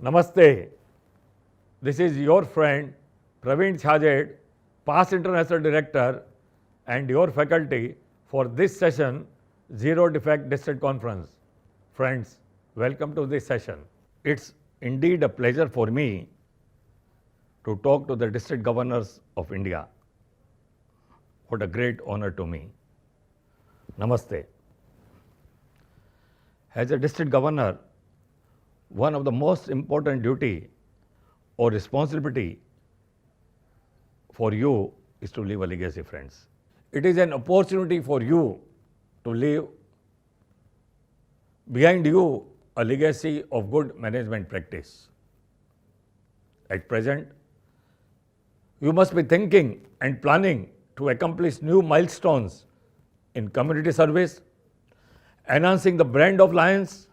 Namaste. This is your friend Praveen Chhajed, past international director and your faculty for this session Zero Defect District Conference. Friends, welcome to this session. It's indeed a pleasure for me to talk to the district governors of India. What a great honor to me. Namaste. As a district governor, one of the most important duty or responsibility for you is to leave a legacy, friends. It is an opportunity for you to leave behind you a legacy of good management practice. At present, you must be thinking and planning to accomplish new milestones in community service, enhancing the brand of Lions,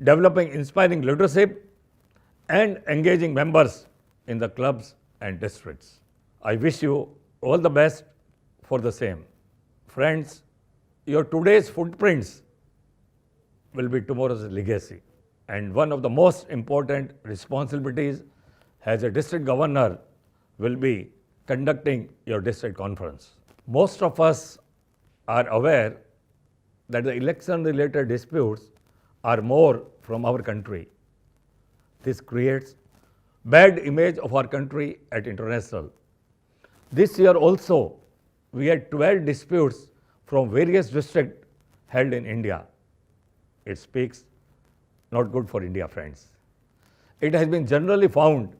developing inspiring leadership, and engaging members in the clubs and districts. I wish you all the best for the same. Friends, your today's footprints will be tomorrow's legacy. And one of the most important responsibilities as a district governor will be conducting your district conference. Most of us are aware that the election-related disputes are more from our country. This creates bad image of our country at international. This year also, we had 12 disputes from various districts held in India. It speaks not good for India, friends. It has been generally found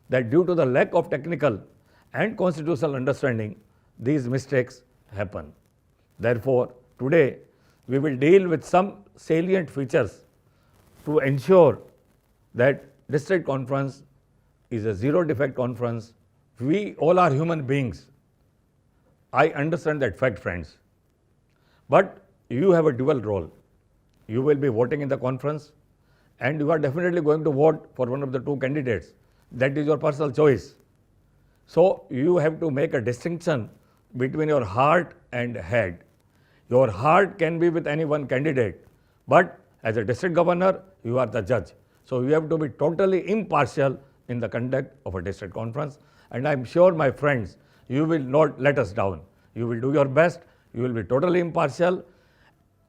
that due to the lack of technical and constitutional understanding, these mistakes happen. Therefore, today we will deal with some salient features to ensure that district conference is a zero defect conference. We all are human beings. I understand that fact, friends. But you have a dual role. You will be voting in the conference and you are definitely going to vote for one of the two candidates. That is your personal choice. So you have to make a distinction between your heart and head. Your heart can be with any one candidate, but as a district governor, you are the judge. So you have to be totally impartial in the conduct of a district conference. And I am sure, my friends, you will not let us down. You will do your best. You will be totally impartial.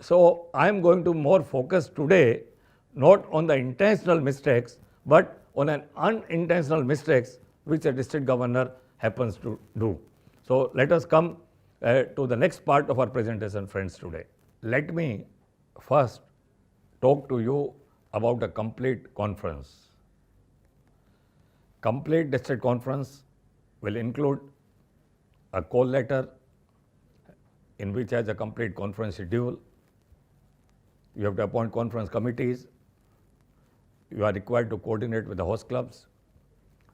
So I am going to more focus today not on the intentional mistakes, but on an unintentional mistakes which a district governor happens to do. So let us come to the next part of our presentation, friends, today. Let me first talk to you about a complete conference. Complete district conference will include a call letter in which has a complete conference schedule. You have to appoint conference committees. You are required to coordinate with the host clubs,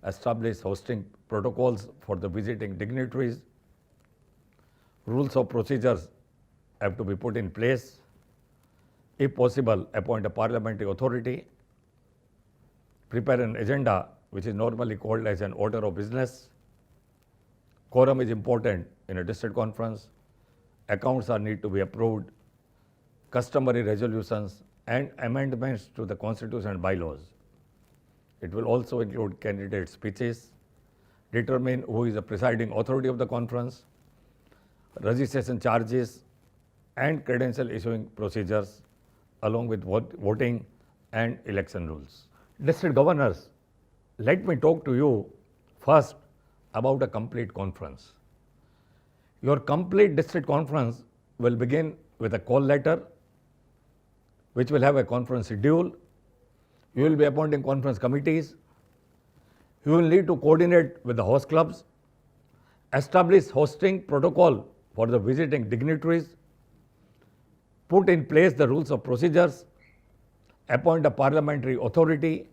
establish hosting protocols for the visiting dignitaries. Rules of procedures have to be put in place. If possible, appoint a parliamentary authority. Prepare an agenda which is normally called as an order of business. Quorum is important in a district conference. Accounts are need to be approved. Customary resolutions and amendments to the constitution and bylaws. It will also include candidate speeches, determine who is the presiding authority of the conference, registration charges and credential issuing procedures, along with voting and election rules. District governors, let me talk to you first about a complete conference. Your complete district conference will begin with a call letter which will have a conference schedule. You will be appointing conference committees. You will need to coordinate with the host clubs, establish hosting protocol for the visiting dignitaries, put in place the rules of procedures, appoint a parliamentary authority,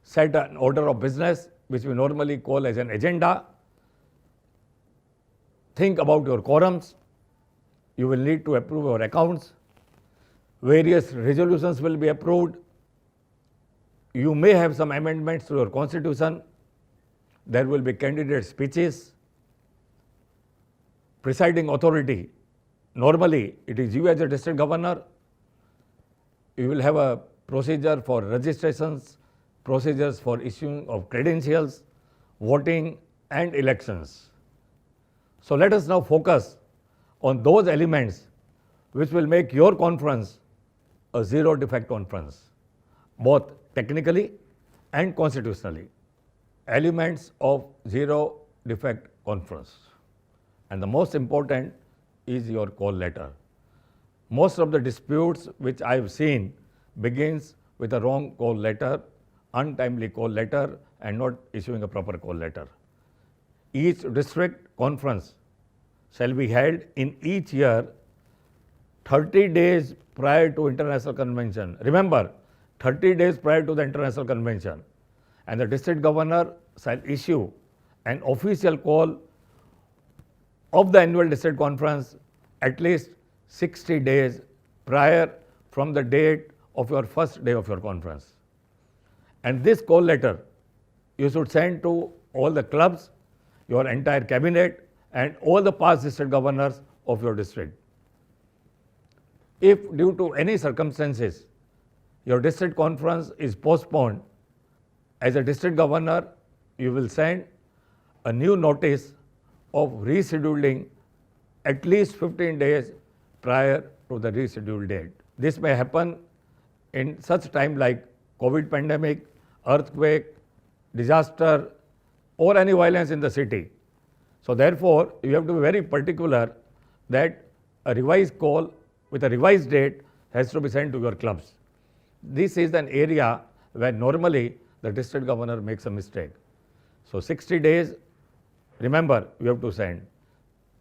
set an order of business, which we normally call as an agenda. Think about your quorums. You will need to approve your accounts. Various resolutions will be approved. You may have some amendments to your constitution. There will be candidate speeches. Presiding authority, normally it is you as a district governor. You will have a procedure for registrations procedures for issuing of credentials, voting and elections. So let us now focus on those elements which will make your conference a zero defect conference, both technically and constitutionally. Elements of zero defect conference. And the most important is your call letter. Most of the disputes which I have seen begins with a wrong call letter, untimely call letter and not issuing a proper call letter. Each district conference shall be held in each year 30 days prior to international convention. Remember, 30 days prior to the international convention. And the district governor shall issue an official call of the annual district conference at least 60 days prior from the date of your first day of your conference. And this call letter you should send to all the clubs, your entire cabinet and all the past district governors of your district. If due to any circumstances your district conference is postponed, as a district governor you will send a new notice of rescheduling at least 15 days prior to the rescheduled date. This may happen in such time like COVID pandemic, earthquake, disaster or any violence in the city. So therefore, you have to be very particular that a revised call with a revised date has to be sent to your clubs. This is an area where normally the district governor makes a mistake. So 60 days, remember, you have to send.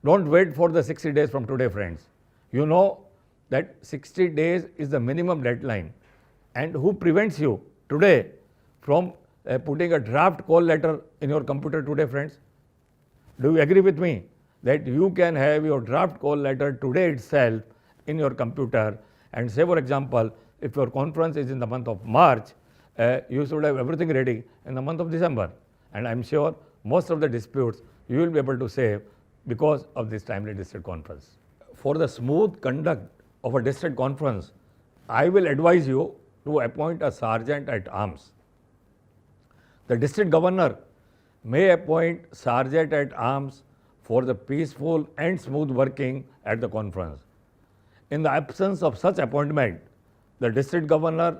Don't wait for the 60 days from today, friends. You know that 60 days is the minimum deadline. And who prevents you today from putting a draft call letter in your computer today, friends? Do you agree with me that you can have your draft call letter today itself in your computer and say, for example, if your conference is in the month of March, you should have everything ready in the month of December. And I'm sure most of the disputes you will be able to save because of this timely district conference. For the smooth conduct of a district conference, I will advise you to appoint a sergeant at arms. The district governor may appoint sergeant at arms for the peaceful and smooth working at the conference. In the absence of such appointment, the district governor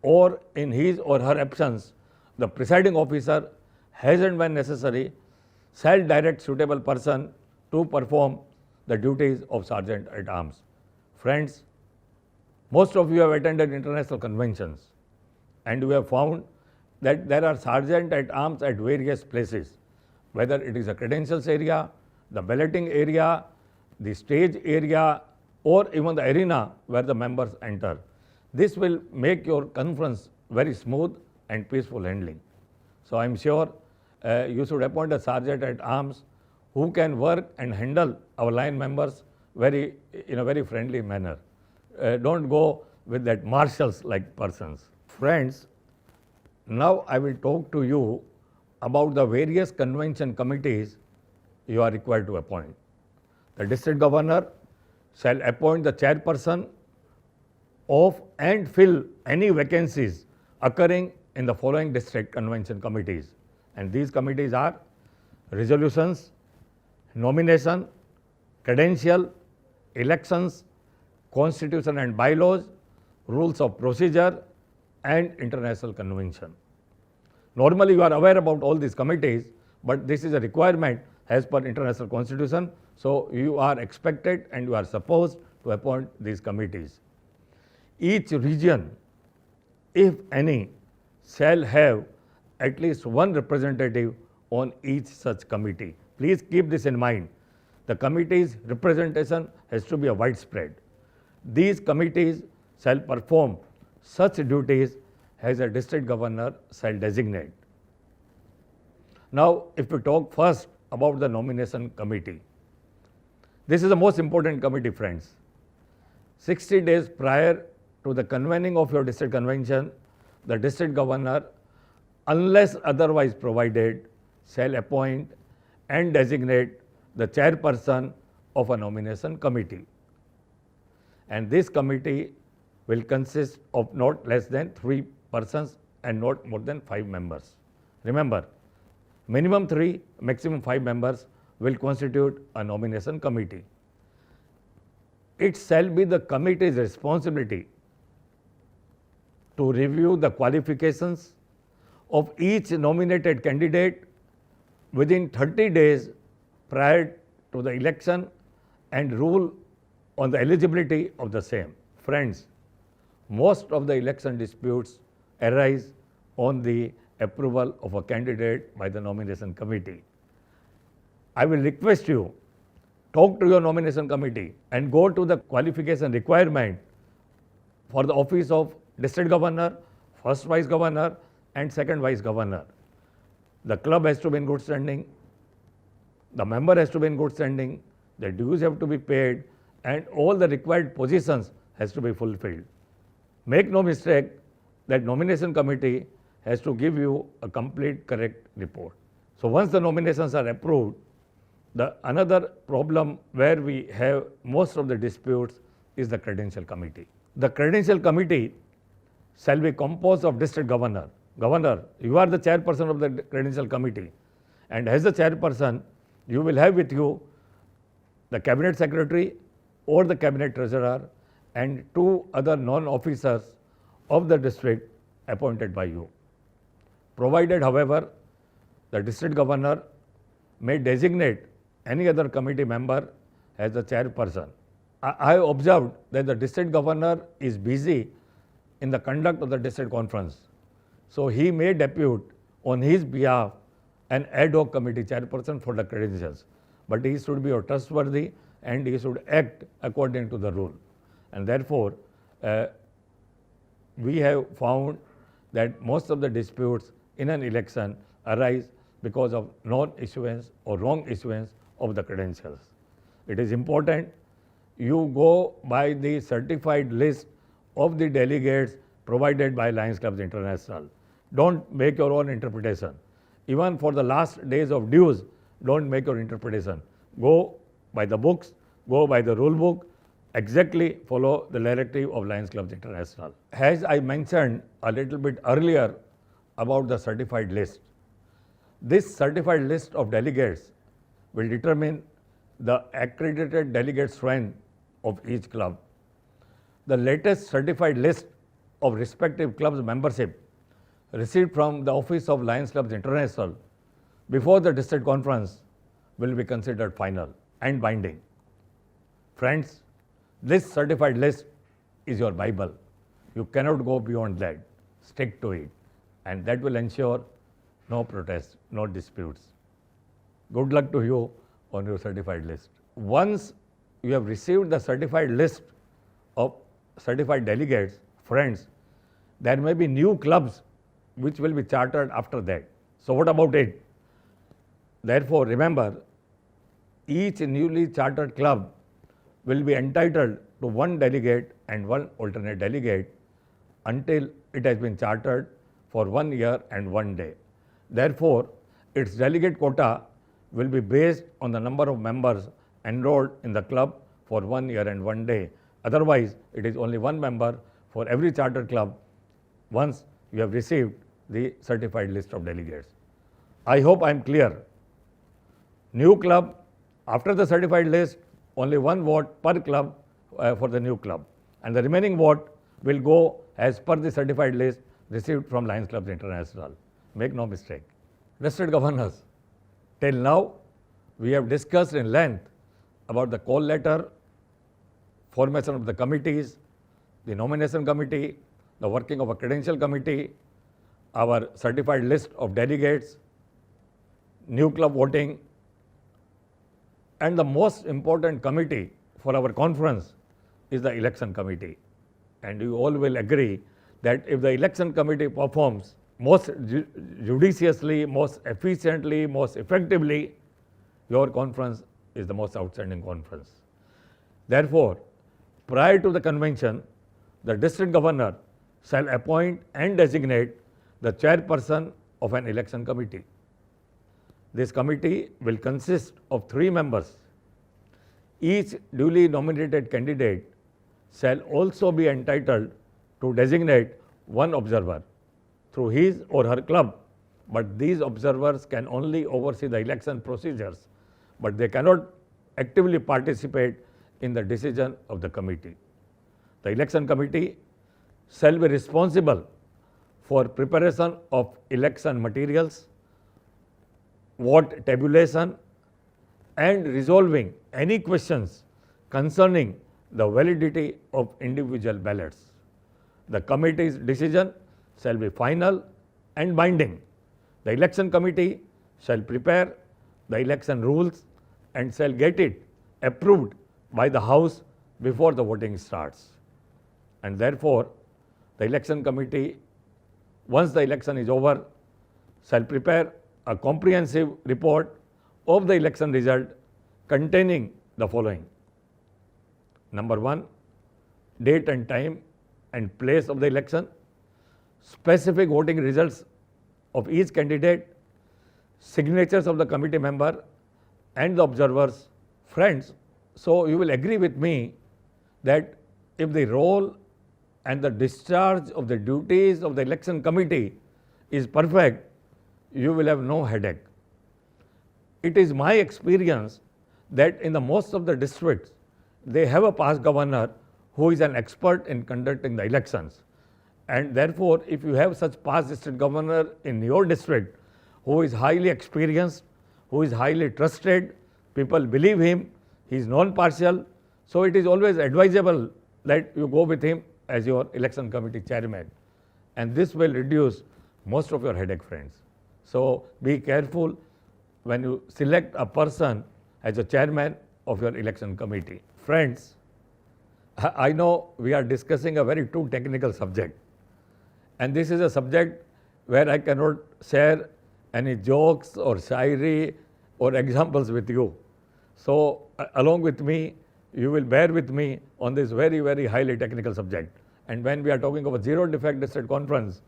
or in his or her absence, the presiding officer has and when necessary shall direct suitable person to perform the duties of sergeant at arms. Friends, most of you have attended international conventions and you have found that there are sergeant at arms at various places, whether it is a credentials area, the balloting area, the stage area or even the arena where the members enter. This will make your conference very smooth and peaceful handling. So I am sure you should appoint a sergeant at arms who can work and handle our line members in a very friendly manner. Don't go with that marshals like persons. Friends, now I will talk to you about the various convention committees you are required to appoint. The district governor shall appoint the chairperson of and fill any vacancies occurring in the following district convention committees. And these committees are resolutions, nomination, credential, elections, constitution and bylaws, rules of procedure and international convention. Normally you are aware about all these committees, but this is a requirement as per international constitution. So you are expected and you are supposed to appoint these committees. Each region, if any, shall have at least one representative on each such committee. Please keep this in mind. The committee's representation has to be a widespread. These committees shall perform such duties as a district governor shall designate. Now, if we talk first about the nomination committee, this is the most important committee, friends. 60 days prior to the convening of your district convention, the district governor, unless otherwise provided, shall appoint and designate the chairperson of a nomination committee. And this committee will consist of not less than 3 persons and not more than 5 members. Remember, minimum 3, maximum 5 members will constitute a nomination committee. It shall be the committee's responsibility to review the qualifications of each nominated candidate within 30 days prior to the election and rule on the eligibility of the same. Friends, most of the election disputes arise on the approval of a candidate by the nomination committee. I will request you, talk to your nomination committee and go to the qualification requirement for the office of district governor, first vice governor and second vice governor. The club has to be in good standing, the member has to be in good standing, the dues have to be paid and all the required positions has to be fulfilled. Make no mistake that nomination committee has to give you a complete correct report. So once the nominations are approved, the another problem where we have most of the disputes is the credential committee. The credential committee shall be composed of district governor. Governor, you are the chairperson of the credential committee, and as the chairperson, you will have with you the cabinet secretary or the cabinet treasurer and 2 other non-officers of the district appointed by you. Provided, however, the district governor may designate any other committee member as the chairperson. I have observed that the district governor is busy in the conduct of the district conference. So he may depute on his behalf an ad hoc committee chairperson for the credentials. But he should be trustworthy and he should act according to the rule. And therefore, we have found that most of the disputes in an election arise because of non-issuance or wrong issuance of the credentials. It is important you go by the certified list of the delegates provided by Lions Clubs International. Don't make your own interpretation. Even for the last days of dues, don't make your interpretation. Go by the books, go by the rule book, exactly follow the directive of Lions Clubs International. As I mentioned a little bit earlier about the certified list, this certified list of delegates will determine the accredited delegate strength of each club. The latest certified list of respective clubs' membership received from the office of Lions Clubs International before the district conference will be considered final and binding. Friends, this certified list is your Bible. You cannot go beyond that. Stick to it, and that will ensure no protests, no disputes. Good luck to you on your certified list. Once you have received the certified list of certified delegates, friends, there may be new clubs which will be chartered after that. So what about it? Therefore, remember, each newly chartered club will be entitled to 1 delegate and 1 alternate delegate until it has been chartered for 1 year and 1 day. Therefore, its delegate quota will be based on the number of members enrolled in the club for 1 year and 1 day. Otherwise, it is only 1 member for every chartered club once you have received the certified list of delegates. I hope I am clear. New club, after the certified list, only 1 vote per club for the new club, and the remaining vote will go as per the certified list received from Lions Clubs International. Make no mistake. District governors, till now we have discussed in length about the call letter, formation of the committees, the nomination committee, the working of a credential committee, our certified list of delegates, new club voting, and the most important committee for our conference is the election committee. And you all will agree that if the election committee performs most judiciously, most efficiently, most effectively, your conference is the most outstanding conference. Therefore, prior to the convention, the district governor shall appoint and designate the chairperson of an election committee. This committee will consist of 3 members. Each duly nominated candidate shall also be entitled to designate 1 observer through his or her club, but these observers can only oversee the election procedures, but they cannot actively participate in the decision of the committee. The election committee shall be responsible for preparation of election materials, vote tabulation, and resolving any questions concerning the validity of individual ballots. The committee's decision shall be final and binding. The election committee shall prepare the election rules and shall get it approved by the House before the voting starts. And therefore, the election committee, once the election is over, shall prepare a comprehensive report of the election result containing the following. Number 1, date and time and place of the election, specific voting results of each candidate, signatures of the committee member and the observers. Friends, so you will agree with me that if the role and the discharge of the duties of the election committee is perfect, you will have no headache. It is my experience that in the most of the districts, they have a past governor who is an expert in conducting the elections. And therefore, if you have such past district governor in your district who is highly experienced, who is highly trusted, people believe him, he is non-partial, so it is always advisable that you go with him as your election committee chairman. And this will reduce most of your headache, friends. So be careful when you select a person as a chairman of your election committee. Friends, I know we are discussing a very too technical subject, and this is a subject where I cannot share any jokes or shairi or examples with you. So along with me, you will bear with me on this very, very highly technical subject. And when we are talking of a zero defect district conference,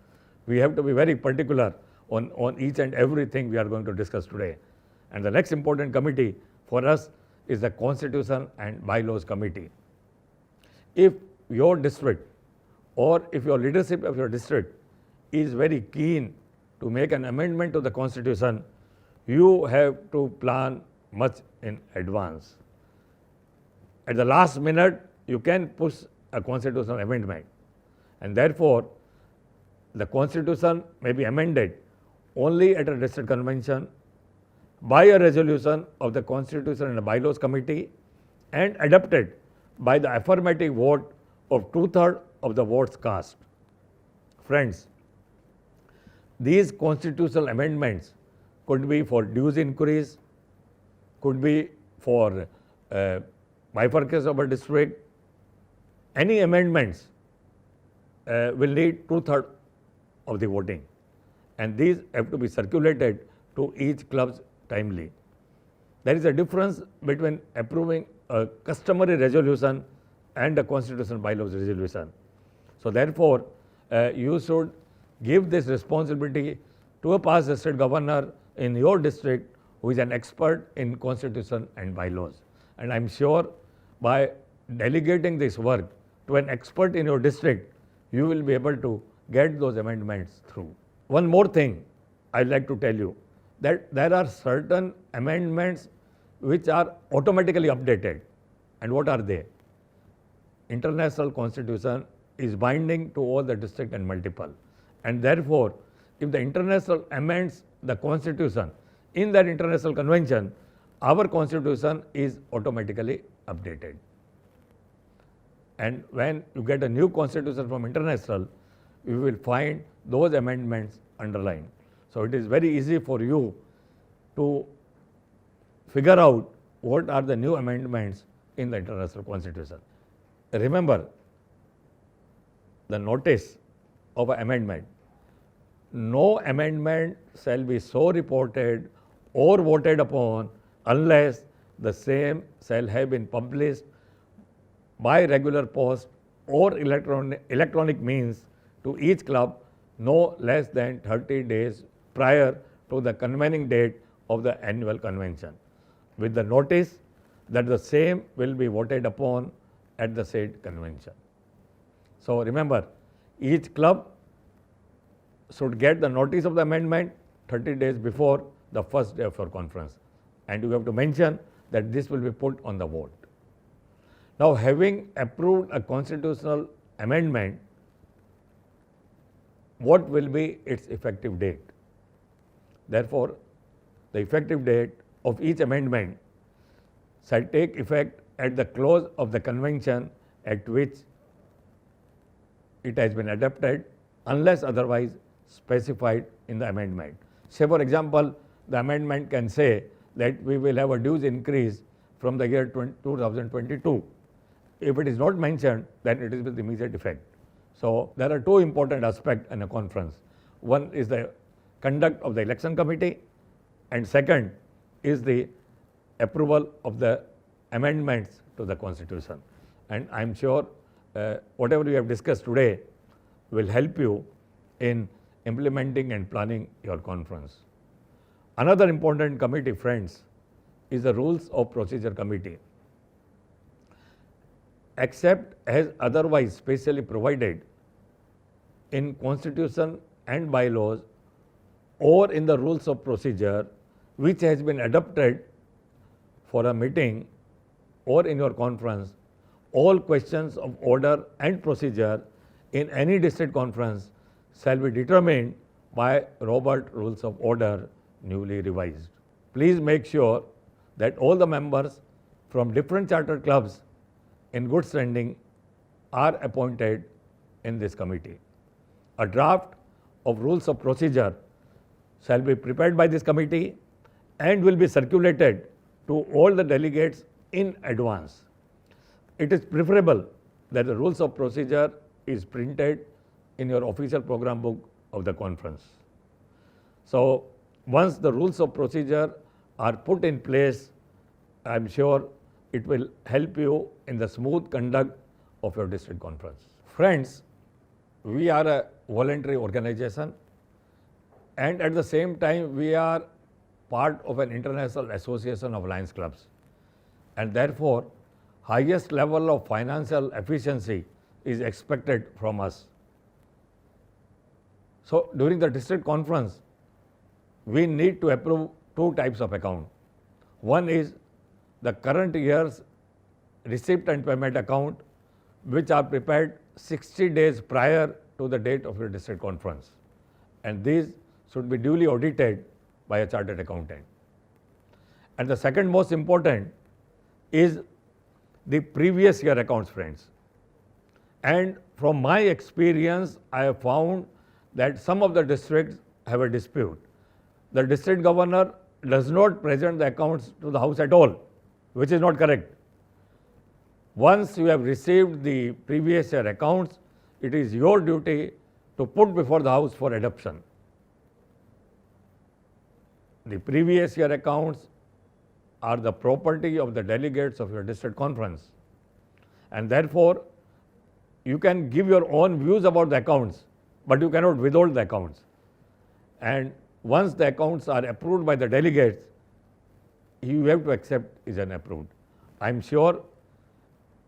we have to be very particular on each and everything we are going to discuss today. And the next important committee for us is the Constitution and Bylaws Committee. If your district or if your leadership of your district is very keen to make an amendment to the Constitution, you have to plan much in advance. At the last minute, you can push a constitutional amendment, and therefore, the Constitution may be amended only at a district convention by a resolution of the Constitution and Bylaws Committee and adopted by the affirmative vote of 2/3 of the votes cast. Friends, these constitutional amendments could be for dues increase, could be for bifurcation of a district. Any amendments will need 2/3 of the voting, and these have to be circulated to each club timely. There is a difference between approving a customary resolution and a constitutional bylaws resolution. So therefore, you should give this responsibility to a past district governor in your district who is an expert in constitution and bylaws. And I am sure by delegating this work to an expert in your district, you will be able to get those amendments through. One more thing I would like to tell you, that there are certain amendments which are automatically updated. And what are they? International Constitution is binding to all the district and multiple. And therefore, if the international amends the Constitution in that international convention, our Constitution is automatically updated. And when you get a new Constitution from international, you will find those amendments underlined. So it is very easy for you to figure out what are the new amendments in the international Constitution. Remember, the notice of an amendment. No amendment shall be so reported or voted upon unless the same shall have been published by regular post or electronic means to each club no less than 30 days prior to the convening date of the annual convention, with the notice that the same will be voted upon at the said convention. So remember, each club should get the notice of the amendment 30 days before the first day of your conference. And you have to mention that this will be put on the vote. Now, having approved a constitutional amendment, what will be its effective date? Therefore, the effective date of each amendment shall take effect at the close of the convention at which it has been adopted, unless otherwise specified in the amendment. Say, for example, the amendment can say that we will have a dues increase from the year 2022. If it is not mentioned, then it is with immediate effect. So, there are two important aspects in a conference. One is the conduct of the election committee, and second is the approval of the amendments to the constitution. And I am sure whatever we have discussed today will help you in implementing and planning your conference. Another important committee, friends, is the Rules of Procedure Committee. Except as otherwise specially provided in Constitution and bylaws or in the Rules of Procedure which has been adopted for a meeting or in your conference, all questions of order and procedure in any district conference shall be determined by Robert Rules of Order newly revised. Please make sure that all the members from different charter clubs in good standing are appointed in this committee. A draft of Rules of Procedure shall be prepared by this committee and will be circulated to all the delegates in advance. It is preferable that the Rules of Procedure is printed in your official program book of the conference. So, once the Rules of Procedure are put in place, I am sure it will help you in the smooth conduct of your district conference. Friends, we are a voluntary organization, and at the same time we are part of an international association of Lions Clubs, and therefore highest level of financial efficiency is expected from us. So, during the district conference, we need to approve two types of account. One is the current year's receipt and payment account, which are prepared 60 days prior to the date of your district conference, and these should be duly audited by a chartered accountant. And the second most important is the previous year accounts, friends. And from my experience, I have found that some of the districts have a dispute. The district governor does not present the accounts to the house at all, which is not correct. Once you have received the previous year accounts, it is your duty to put before the house for adoption. The previous year accounts are the property of the delegates of your district conference, and therefore you can give your own views about the accounts, but you cannot withhold the accounts. And once the accounts are approved by the delegates, you have to accept is an approved. I am sure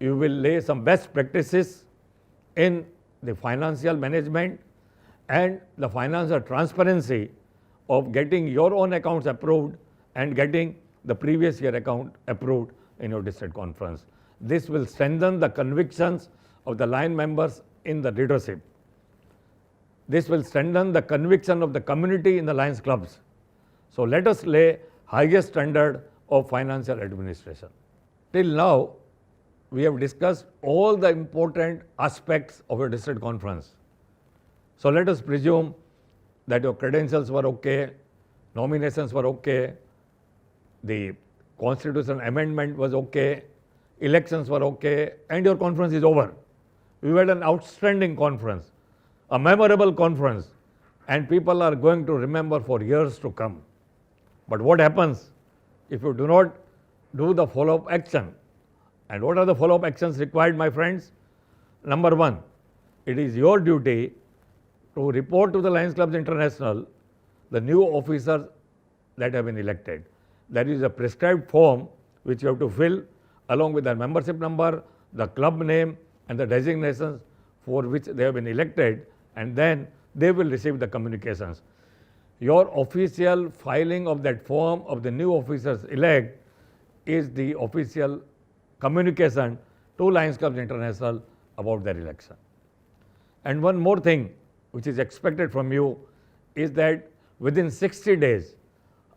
you will lay some best practices in the financial management and the financial transparency of getting your own accounts approved and getting the previous year account approved in your district conference. This will strengthen the convictions of the line members in the leadership. This will strengthen the conviction of the community in the Lions Clubs. So, let us lay highest standard of financial administration. Till now, we have discussed all the important aspects of your district conference. So, let us presume that your credentials were okay, nominations were okay, the constitution amendment was okay, elections were okay, and your conference is over. We had an outstanding conference, a memorable conference, and people are going to remember for years to come. But what happens if you do not do the follow-up action? And what are the follow-up actions required, my friends? Number one, it is your duty to report to the Lions Clubs International the new officers that have been elected. There is a prescribed form which you have to fill along with their membership number, the club name, and the designations for which they have been elected, and then they will receive the communications. Your official filing of that form of the new officers elect is the official communication to Lions Clubs International about their election. And one more thing which is expected from you is that within 60 days,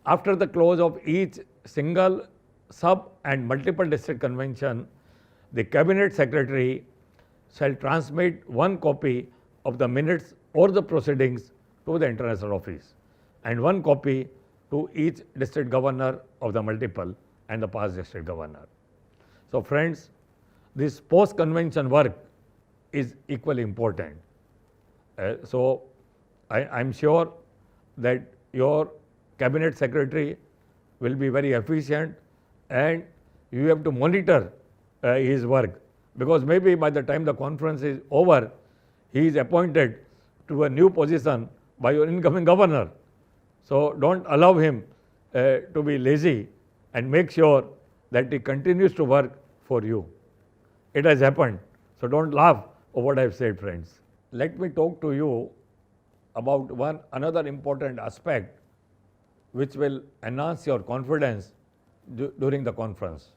after the close of each single, sub and multiple district convention, the Cabinet Secretary shall transmit one copy of the minutes or the proceedings to the international office and one copy to each district governor of the multiple and the past district governor. So friends, this post-convention work is equally important. So I'm sure that your Cabinet Secretary will be very efficient and you have to monitor his work, because maybe by the time the conference is over, he is appointed to a new position by your incoming governor. So don't allow him to be lazy and make sure that he continues to work for you. It has happened. So don't laugh over what I have said, friends. Let me talk to you about another important aspect which will enhance your confidence during the conference.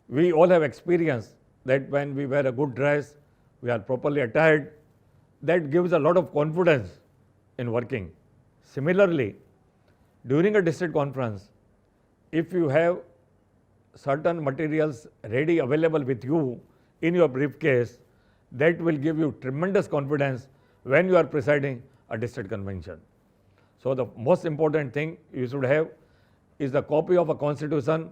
We all have experienced that when we wear a good dress, we are properly attired, that gives a lot of confidence in working. Similarly, during a district conference, if you have certain materials ready available with you in your briefcase, that will give you tremendous confidence when you are presiding a district convention. So the most important thing you should have is the copy of a constitution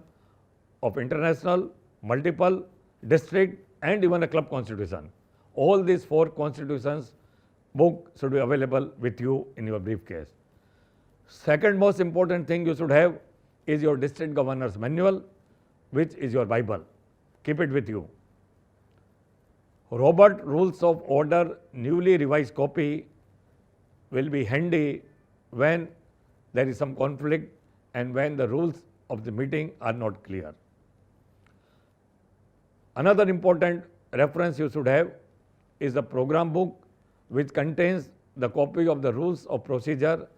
of international, multiple, district and even a club constitution. All these 4 constitutions book should be available with you in your briefcase. Second most important thing you should have is your district governor's manual, which is your Bible. Keep it with you. Robert Rules of Order newly revised copy will be handy when there is some conflict and when the rules of the meeting are not clear. Another important reference you should have is the program book, which contains the copy of the rules of procedure,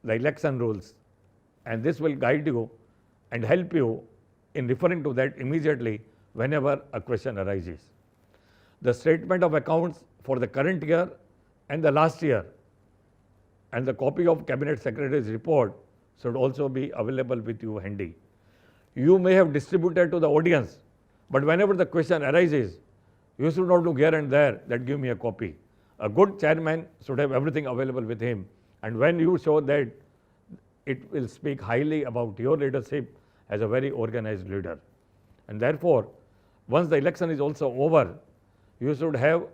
the election rules, and this will guide you and help you in referring to that immediately whenever a question arises. The statement of accounts for the current year and the last year and the copy of Cabinet Secretary's report should also be available with you handy. You may have distributed to the audience, but whenever the question arises, you should not look here and there that give me a copy. A good chairman should have everything available with him, and when you show that, it will speak highly about your leadership as a very organized leader. And therefore, once the election is also over, you should have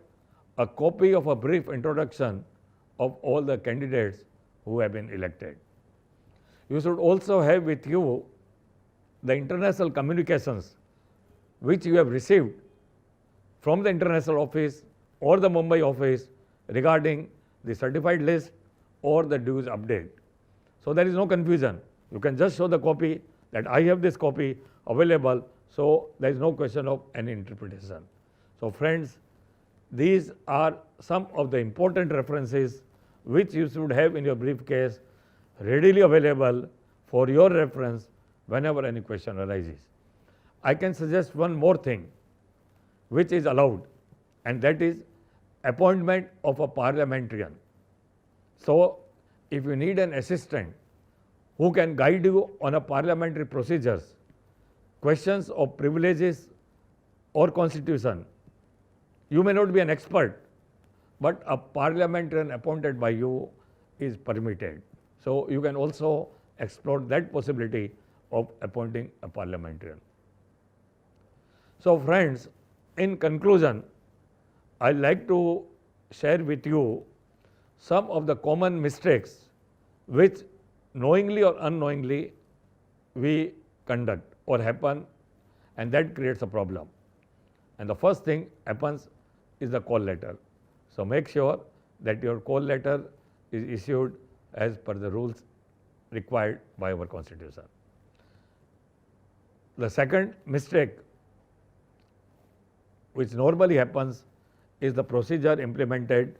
a copy of a brief introduction of all the candidates who have been elected. You should also have with you the international communications which you have received from the international office or the Mumbai office regarding the certified list or the dues update. So there is no confusion. You can just show the copy that I have this copy available, so there is no question of any interpretation. So friends, these are some of the important references which you should have in your briefcase readily available for your reference whenever any question arises. I can suggest one more thing which is allowed, and that is appointment of a parliamentarian. So if you need an assistant who can guide you on a parliamentary procedures, questions of privileges or constitution, you may not be an expert, but a parliamentarian appointed by you is permitted. So you can also explore that possibility of appointing a parliamentarian. So friends, in conclusion, I'd like to share with you some of the common mistakes which knowingly or unknowingly we conduct or happen, and that creates a problem. And the first thing happens is the call letter. So make sure that your call letter is issued as per the rules required by our constitution. The second mistake which normally happens is the procedure implemented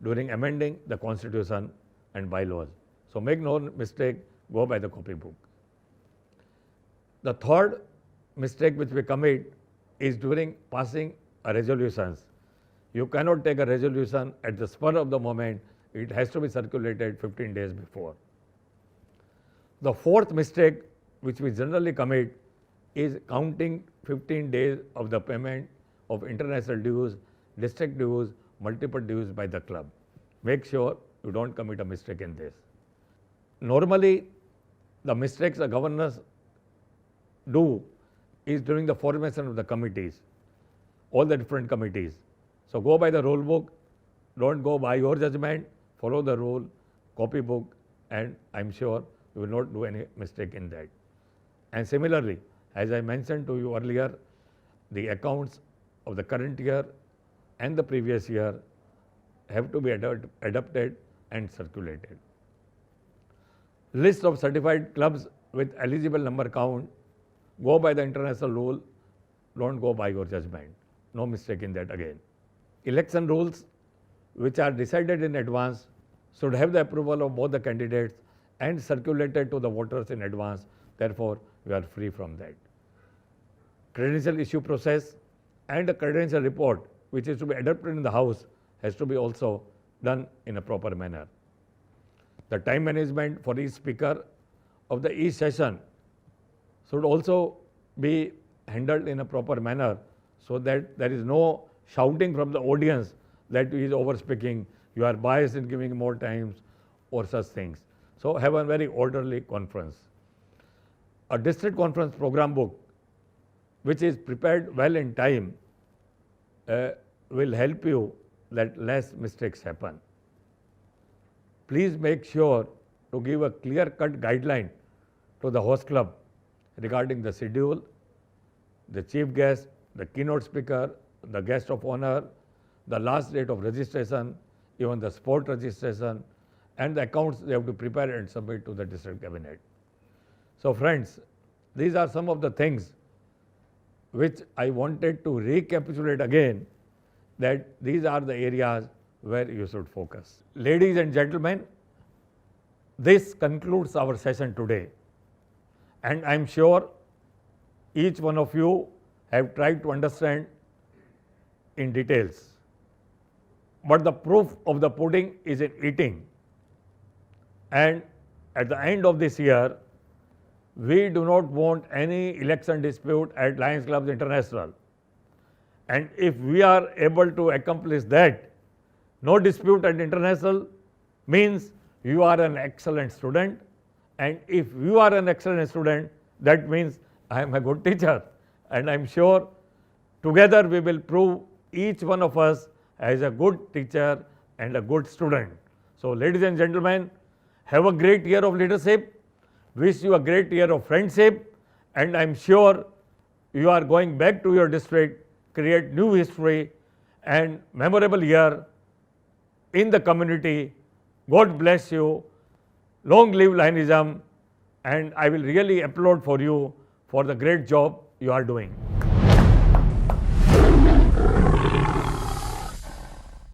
during amending the constitution and bylaws. So make no mistake, go by the copybook. The third mistake which we commit is during passing a resolutions. You cannot take a resolution at the spur of the moment. It has to be circulated 15 days before. The fourth mistake which we generally commit is counting 15 days of the payment of international dues, district dues, multiple dues by the club. Make sure you don't commit a mistake in this. Normally, the mistakes the governors do is during the formation of the committees, all the different committees. So go by the rule book, don't go by your judgment, follow the rule, copy book, and I'm sure you will not do any mistake in that. And similarly, as I mentioned to you earlier, the accounts of the current year and the previous year have to be adapted and circulated. List of certified clubs with eligible number count, go by the international rule, don't go by your judgment. No mistake in that again. Election rules which are decided in advance should have the approval of both the candidates and circulated to the voters in advance. Therefore, we are free from that. Credential issue process and a credential report which is to be adopted in the House has to be also done in a proper manner. The time management for each speaker of the each session should also be handled in a proper manner so that there is no shouting from the audience that he is over speaking, you are biased in giving more times or such things. So have a very orderly conference. A district conference program book which is prepared well in time will help you that less mistakes happen. Please make sure to give a clear-cut guideline to the host club regarding the schedule, the chief guest, the keynote speaker, the guest of honor, the last date of registration, even the sport registration, and the accounts they have to prepare and submit to the district cabinet. So friends, these are some of the things which I wanted to recapitulate again, that these are the areas where you should focus. Ladies and gentlemen, this concludes our session today, and I am sure each one of you have tried to understand in details. But the proof of the pudding is in eating. And at the end of this year, we do not want any election dispute at Lions Clubs International. And if we are able to accomplish that, no dispute at international means you are an excellent student. And if you are an excellent student, that means I am a good teacher. And I am sure together we will prove each one of us as a good teacher and a good student. So ladies and gentlemen, have a great year of leadership. Wish you a great year of friendship. And I am sure you are going back to your district, create new history and memorable year in the community. God bless you. Long live Lionism. And I will really applaud for you for the great job you are doing.